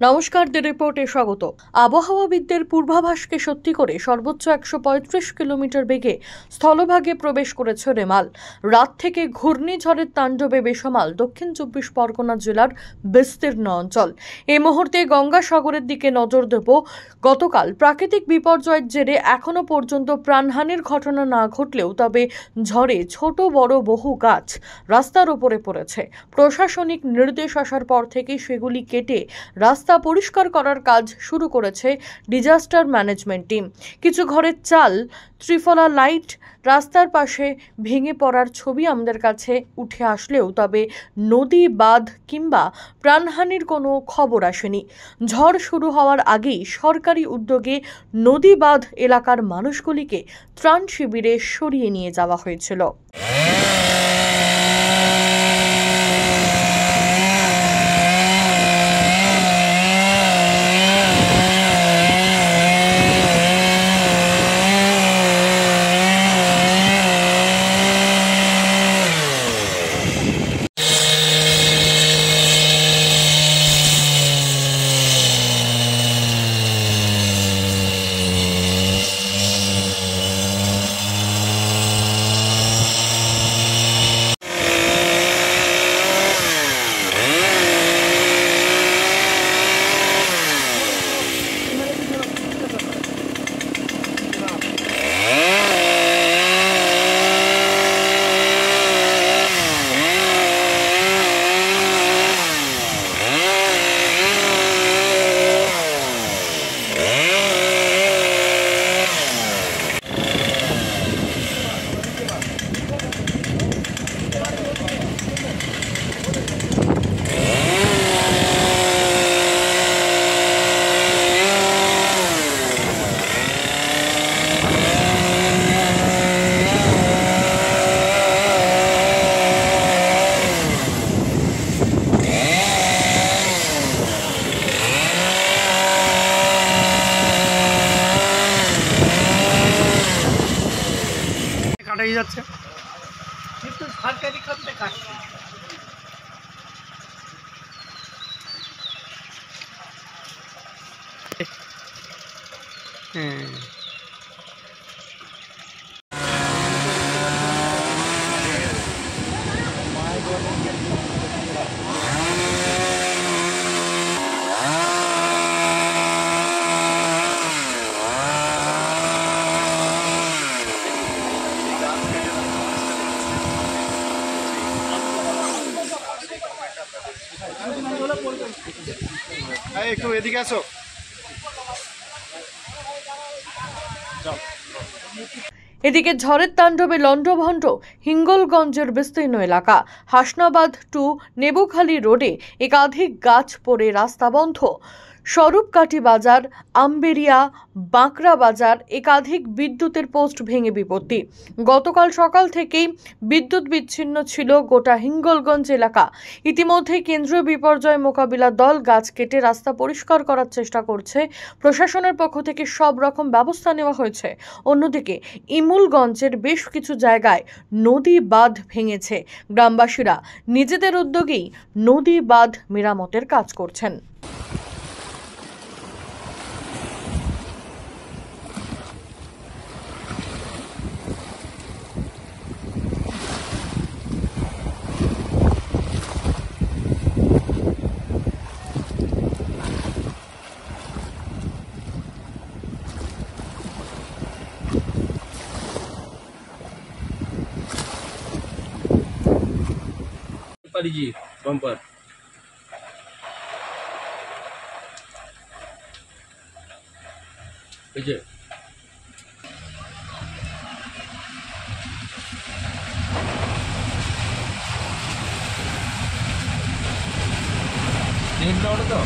নমস্কার, দ্য রিপোর্টে স্বাগত। আবহাওয়াবিদদের পূর্বাভাসকে সত্যি করে সর্বোচ্চ ১৩৫ কিলোমিটার বেগে স্থলভাগে প্রবেশ করেছে রেমাল। রাত থেকে ঘূর্ণিঝড়ের তাণ্ডবে বেসামাল দক্ষিণ ২৪ পরগনা জেলার বিস্তীর্ণ অঞ্চল। এই মুহূর্তে গঙ্গাসাগরের দিকে নজর দেব। গতকাল প্রাকৃতিক বিপর্যয়ের জেরে এখনো পর্যন্ত প্রাণহানির ঘটনা না ঘটলেও তবে ঝড়ে ছোট বড় বহু গাছ রাস্তার ওপরে পড়েছে। প্রশাসনিক নির্দেশ আসার পর থেকে সেগুলি কেটে রাস্তা পরিষ্কার করার কাজ শুরু করেছে ডিজাস্টার ম্যানেজমেন্ট টিম। কিছু ঘরের চাল, ত্রিফলা লাইট রাস্তার পাশে ভেঙে পড়ার ছবি আমাদের কাছে উঠে আসলেও তবে নদী, বাঁধ কিংবা প্রাণহানির কোনো খবর আসেনি। ঝড় শুরু হওয়ার আগেই সরকারি উদ্যোগে নদী, বাঁধ এলাকার মানুষগুলিকে ত্রাণ শিবিরে সরিয়ে নিয়ে যাওয়া হয়েছিল। কাটাই যাচ্ছে কিন্তু সরকারি করতে কাটছে। একটু এদিকে আসো। এদিকে ঝড়ের তাণ্ডবে লণ্ডভণ্ড হিঙ্গলগঞ্জের বিস্তীর্ণ এলাকা। হাসনাবাদ টু নেবুখালী রোডে একাধিক গাছ পড়ে রাস্তা বন্ধ। স্বরূপকাঠি বাজার, আম্বেরিয়া, বাঁকড়া বাজার একাধিক বিদ্যুতের পোস্ট ভেঙে বিপত্তি। গতকাল সকাল থেকেই বিদ্যুৎ বিচ্ছিন্ন ছিল গোটা হিঙ্গলগঞ্জ এলাকা। ইতিমধ্যে কেন্দ্রীয় বিপর্যয় মোকাবিলা দল গাছ কেটে রাস্তা পরিষ্কার করার চেষ্টা করছে। প্রশাসনের পক্ষ থেকে সব রকম ব্যবস্থা নেওয়া হয়েছে। অন্যদিকে ইমুলগঞ্জের বেশ কিছু জায়গায় নদী, বাঁধ ভেঙেছে। গ্রামবাসীরা নিজেদের উদ্যোগেই নদী, বাঁধ মেরামতের কাজ করছেন। जी बम्पर तो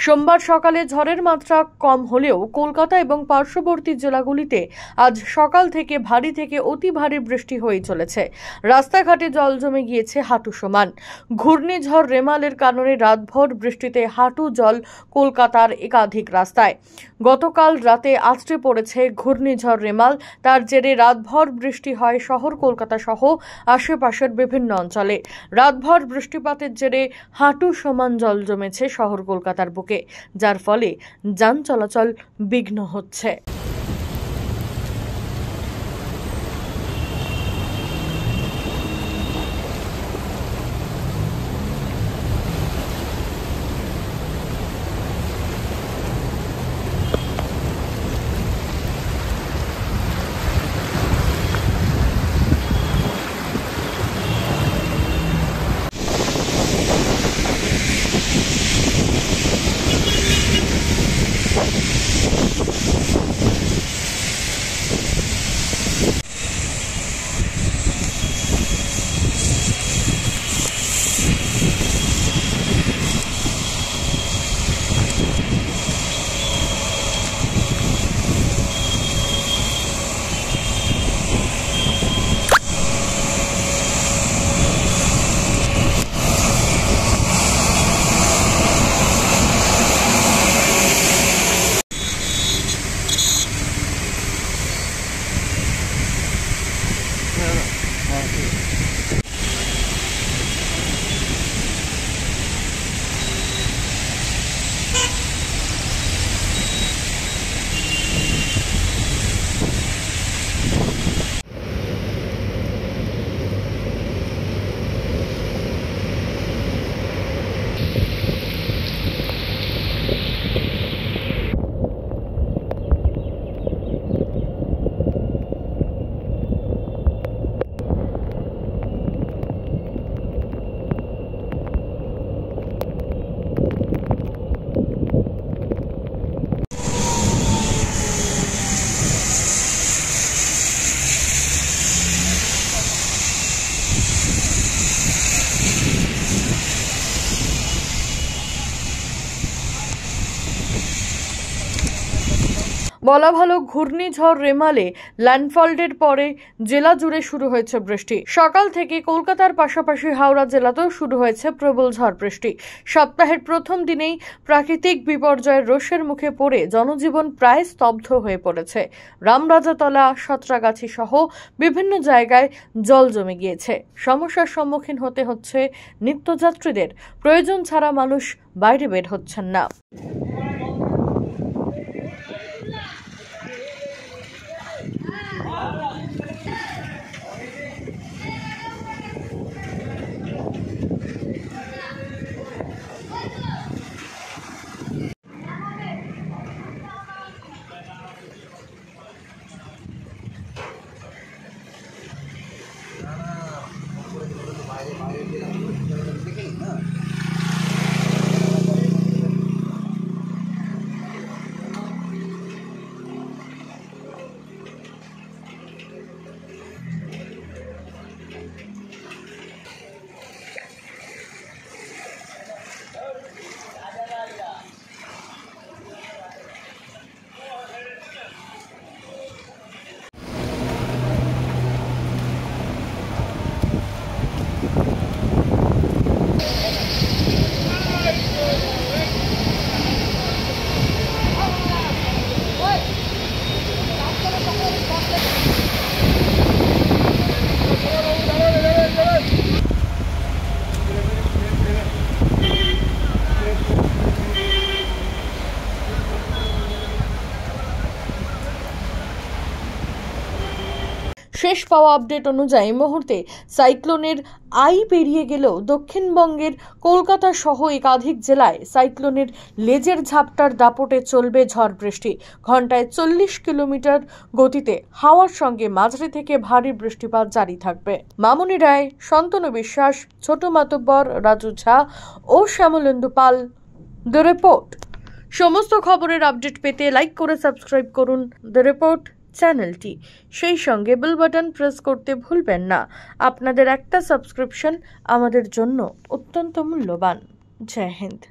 সোমবার সকালে ঝড়ের মাত্রা কম হলেও কলকাতা এবং পার্শ্ববর্তী জেলাগুলিতে আজ সকাল থেকে ভারী থেকে অতি ভারী বৃষ্টি হয়ে চলেছে। রাস্তাঘাটে জল জমে গিয়েছে হাঁটু সমান। ঘূর্ণিঝড় রেমালের কারণে রাতভর বৃষ্টিতে হাঁটু জল কলকাতার একাধিক রাস্তায়। গতকাল রাতে আছড়ে পড়েছে ঘূর্ণিঝড় রেমাল। তার জেরে রাতভর বৃষ্টি হয় শহর কলকাতা সহ আশেপাশের বিভিন্ন অঞ্চলে। রাতভর বৃষ্টিপাতের জেরে হাঁটু সমান জল জমেছে শহর কলকাতার বুকে, যার ফলে যান চলাচল বিঘ্ন হচ্ছে। বলা ভালো, ঘূর্ণিঝড় রেমালে ল্যান্ডফলের পরে জেলা জুড়ে শুরু হয়েছে বৃষ্টি। সকাল থেকে কলকাতার পাশাপাশি হাওড়া জেলাতেও শুরু হয়েছে প্রবল ঝড় বৃষ্টি। সপ্তাহের প্রথম দিনেই প্রাকৃতিক বিপর্যয়ের রোষের মুখে পড়ে জনজীবন প্রায় স্তব্ধ হয়ে পড়েছে। রামরাজাতলা, সাঁতরাগাছি সহ বিভিন্ন জায়গায় জল জমে গিয়েছে। সমস্যার সম্মুখীন হতে হচ্ছে নিত্যযাত্রীদের। প্রয়োজন ছাড়া মানুষ বাইরে বের হচ্ছেন না। শেষ পাওয়া আপডেট অনুযায়ী মুহূর্তে সাইক্লোনের আই পেরিয়ে গেলেও দক্ষিণবঙ্গের কলকাতা সহ একাধিক জেলায় সাইক্লোনের লেজের ঝাপটার দাপটে চলবে ঝড় বৃষ্টি। ঘন্টায় 40 কিলোমিটার গতিতে হাওয়ার সঙ্গে মাঝারি থেকে ভারী বৃষ্টিপাত জারি থাকবে। মামুনি রায়, শান্তনু বিশ্বাস, ছোট মাতব্বর, রাজু ঝা ও শ্যামলেন্দু পাল, দ্য রিপোর্ট। সমস্ত খবরের আপডেট পেতে লাইক করে সাবস্ক্রাইব করুন দ্য রিপোর্ট চ্যানেলটি। সেই সঙ্গে বেল বাটন প্রেস করতে ভুলবেন না। আপনাদের একটা সাবস্ক্রিপশন আমাদের জন্য অত্যন্ত মূল্যবান। জয় হিন্দ।